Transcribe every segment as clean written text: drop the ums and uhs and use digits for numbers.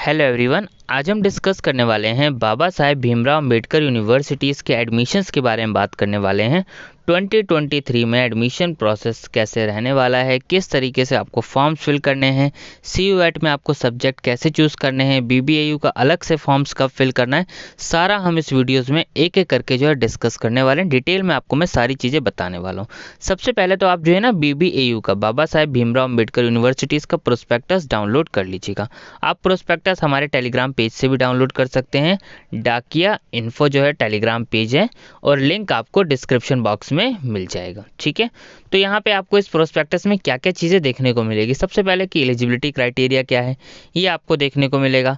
Hello everyone, आज हम discuss करने वाले हैं बाबा साहेब भीमराव अम्बेडकर यूनिवर्सिटीज़ के एडमिशन्स के बारे में बात करने वाले हैं। 2023 में एडमिशन प्रोसेस कैसे रहने वाला है, किस तरीके से आपको फॉर्म्स फिल करने हैं, CUET में आपको सब्जेक्ट कैसे चूज़ करने हैं, BBAU का अलग से फॉर्म्स कब फिल करना है, सारा हम इस वीडियोज़ में एक एक करके जो है डिस्कस करने वाले हैं। डिटेल में आपको मैं सारी चीज़ें बताने वाला हूँ। सबसे पहले तो आप जो है ना BBAU का बाबा साहेब भीमराव अम्बेडकर यूनिवर्सिटीज़ का प्रोस्पेक्टस डाउनलोड कर लीजिएगा। आप प्रोस्पेक्टस हमारे टेलीग्राम पेज से भी डाउनलोड कर सकते हैं। डाकिया इन्फो जो है टेलीग्राम पेज है और लिंक आपको डिस्क्रिप्शन बॉक्स में मिल जाएगा। ठीक है, तो यहाँ पे आपको इस प्रोस्पेक्टस में क्या क्या चीज़ें देखने को मिलेगी। सबसे पहले कि एलिजिबिलिटी क्राइटेरिया क्या है ये आपको देखने को मिलेगा।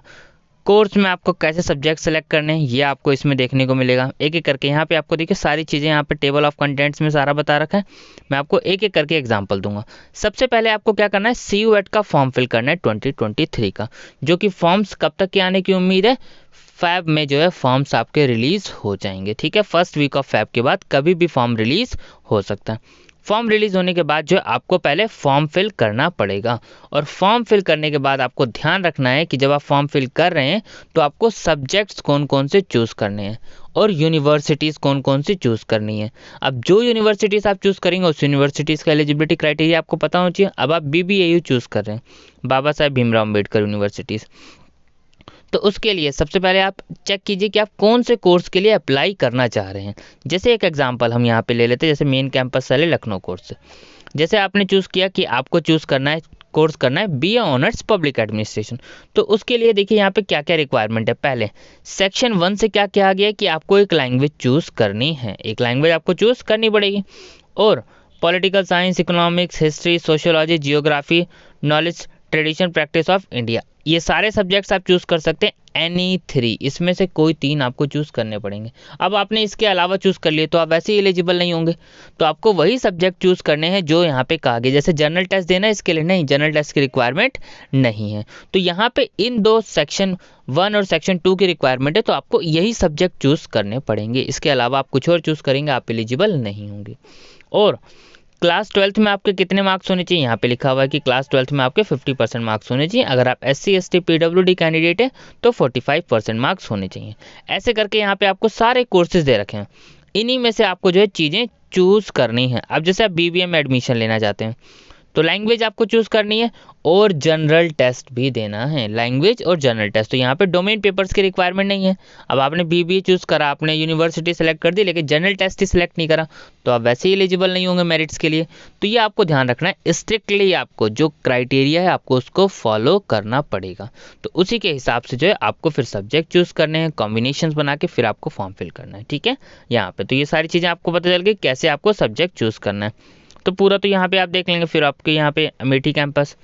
कोर्स में आपको कैसे सब्जेक्ट सेलेक्ट करने हैं ये आपको इसमें देखने को मिलेगा। एक एक करके यहाँ पे आपको देखिए सारी चीज़ें यहाँ पे टेबल ऑफ कंटेंट्स में सारा बता रखा है। मैं आपको एक एक करके एग्जांपल दूंगा। सबसे पहले आपको क्या करना है, CUET का फॉर्म फिल करना है 2023 का, जो कि फॉर्म्स कब तक के आने की उम्मीद है। फैब में जो है फॉर्म्स आपके रिलीज हो जाएंगे। ठीक है, फर्स्ट वीक ऑफ फैब के बाद कभी भी फॉर्म रिलीज हो सकता है। फॉर्म रिलीज होने के बाद जो आपको पहले फॉर्म फिल करना पड़ेगा और फॉर्म फिल करने के बाद आपको ध्यान रखना है कि जब आप फॉर्म फिल कर रहे हैं तो आपको सब्जेक्ट्स कौन कौन से चूज़ करने हैं और यूनिवर्सिटीज़ कौन कौन सी चूज़ करनी है। अब जो यूनिवर्सिटीज़ आप चूज़ करेंगे उस यूनिवर्सिटीज़ का एलिजिबिलिटी क्राइटेरिया आपको पता होना चाहिए। अब आप BBAU चूज़ कर रहे हैं, बाबा साहेब भीमराव अम्बेडकर यूनिवर्सिटीज़, तो उसके लिए सबसे पहले आप चेक कीजिए कि आप कौन से कोर्स के लिए अप्लाई करना चाह रहे हैं। जैसे एक एग्जांपल हम यहाँ पे ले लेते हैं, जैसे मेन कैंपस से लखनऊ कोर्स। जैसे आपने चूज़ किया कि आपको चूज़ करना है, कोर्स करना है BA ऑनर्स पब्लिक एडमिनिस्ट्रेशन, तो उसके लिए देखिए यहाँ पे क्या क्या रिक्वायरमेंट है। पहले सेक्शन 1 से क्या क्या आ गया कि आपको एक लैंग्वेज चूज़ करनी है, एक लैंग्वेज आपको चूज़ करनी पड़ेगी। और political science, economics, history, sociology, geography, knowledge, tradition, practice of India, ये सारे सब्जेक्ट्स आप चूज़ कर सकते हैं। एनी 3 इसमें से कोई 3 आपको चूज़ करने पड़ेंगे। अब आपने इसके अलावा चूज़ कर लिए तो आप वैसे ही एलिजिबल नहीं होंगे, तो आपको वही सब्जेक्ट चूज़ करने हैं जो यहाँ पे कहा गया। जैसे जनरल टेस्ट देना है, इसके लिए नहीं, जनरल टेस्ट की रिक्वायरमेंट नहीं है। तो यहाँ पे इन दो सेक्शन 1 और सेक्शन 2 की रिक्वायरमेंट है, तो आपको यही सब्जेक्ट चूज़ करने पड़ेंगे। इसके अलावा आप कुछ और चूज़ करेंगे आप एलिजिबल नहीं होंगे। और क्लास 12th में आपके कितने मार्क्स होने चाहिए, यहाँ पे लिखा हुआ है कि क्लास 12th में आपके 50% मार्क्स होने चाहिए। अगर आप SC ST PWD कैंडिडेट है तो 45% मार्क्स होने चाहिए। ऐसे करके यहाँ पे आपको सारे कोर्सेज दे रखे हैं, इन्हीं में से आपको जो है चीज़ें चूज़ करनी है। अब जैसे आप BBA में एडमिशन लेना चाहते हैं तो लैंग्वेज आपको चूज़ करनी है और जनरल टेस्ट भी देना है, लैंग्वेज और जनरल टेस्ट। तो यहाँ पे डोमेन पेपर्स की रिक्वायरमेंट नहीं है। अब आपने BBA चूज़ करा, आपने यूनिवर्सिटी सेलेक्ट कर दी, लेकिन जनरल टेस्ट ही सिलेक्ट नहीं करा, तो आप वैसे ही एलिजिबल नहीं होंगे मेरिट्स के लिए। तो ये आपको ध्यान रखना है, स्ट्रिक्टली आपको जो क्राइटेरिया है आपको उसको फॉलो करना पड़ेगा। तो उसी के हिसाब से जो है आपको फिर सब्जेक्ट चूज़ करने हैं, कॉम्बिनेशंस बना के फिर आपको फॉर्म फिल करना है। ठीक है, यहाँ पे तो ये सारी चीज़ें आपको पता चल गई कैसे आपको सब्जेक्ट चूज़ करना है। तो पूरा तो यहाँ पे आप देख लेंगे। फिर आपके यहाँ पे अमेठी कैंपस,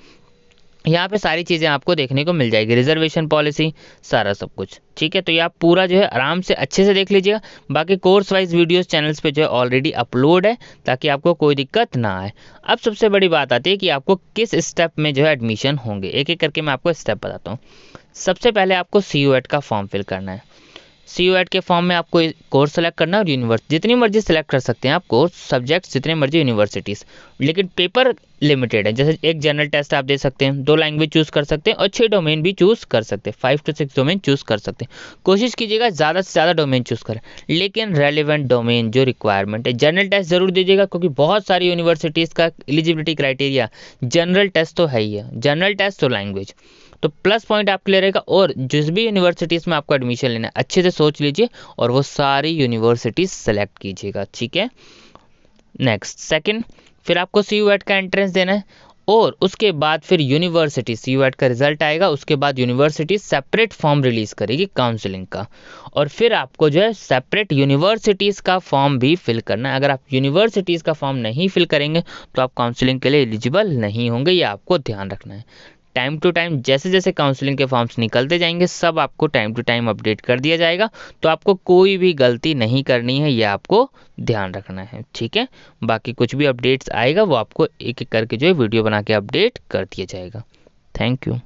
यहाँ पे सारी चीज़ें आपको देखने को मिल जाएगी, रिजर्वेशन पॉलिसी, सारा सब कुछ। ठीक है, तो ये आप पूरा जो है आराम से अच्छे से देख लीजिएगा। बाकी कोर्स वाइज वीडियोस चैनल्स पे जो है ऑलरेडी अपलोड है, ताकि आपको कोई दिक्कत ना आए। अब सबसे बड़ी बात आती है कि आपको किस स्टेप में जो है एडमिशन होंगे। एक एक करके मैं आपको स्टेप बताता हूँ। सबसे पहले आपको CUET का फॉर्म फिल करना है। CUET के फॉर्म में आपको कोर्स सेलेक्ट करना है और यूनिवर्सिटी जितनी मर्जी सेलेक्ट कर सकते हैं आप, कोर्स सब्जेक्ट जितने मर्जी यूनिवर्सिटीज़, लेकिन पेपर लिमिटेड है। जैसे एक जनरल टेस्ट आप दे सकते हैं, 2 लैंग्वेज चूज़ कर सकते हैं और 6 डोमेन भी चूज़ कर सकते हैं, 5 to 6 डोमेन चूज़ कर सकते हैं। कोशिश कीजिएगा ज़्यादा से ज़्यादा डोमेन चूज़ करें, लेकिन रेलिवेंट डोमेन जो रिक्वायरमेंट है। जनरल टेस्ट जरूर दीजिएगा, क्योंकि बहुत सारी यूनिवर्सिटीज़ का एलिजिबिलिटी क्राइटेरिया जनरल टेस्ट तो है ही है, जनरल टेस्ट तो लैंग्वेज, तो प्लस पॉइंट आपके लिए रहेगा। और जिस भी यूनिवर्सिटीज़ में आपको एडमिशन लेना है अच्छे से सोच लीजिए और वो सारी यूनिवर्सिटीज़ सेलेक्ट कीजिएगा। ठीक है, नेक्स्ट सेकंड, फिर आपको CUET का एंट्रेंस देना है और उसके बाद फिर यूनिवर्सिटी CUET का रिजल्ट आएगा, उसके बाद यूनिवर्सिटी सेपरेट फॉर्म रिलीज़ करेगी काउंसलिंग का, और फिर आपको जो है सेपरेट यूनिवर्सिटीज़ का फॉर्म भी फिल करना है। अगर आप यूनिवर्सिटीज़ का फॉर्म नहीं फिल करेंगे तो आप काउंसलिंग के लिए एलिजिबल नहीं होंगे, ये आपको ध्यान रखना है। टाइम टू टाइम जैसे जैसे काउंसलिंग के फॉर्म्स निकलते जाएंगे सब आपको टाइम टू टाइम अपडेट कर दिया जाएगा, तो आपको कोई भी गलती नहीं करनी है, ये आपको ध्यान रखना है। ठीक है, बाकी कुछ भी अपडेट्स आएगा वो आपको एक एक करके जो है वीडियो बना के अपडेट कर दिया जाएगा। Thank you.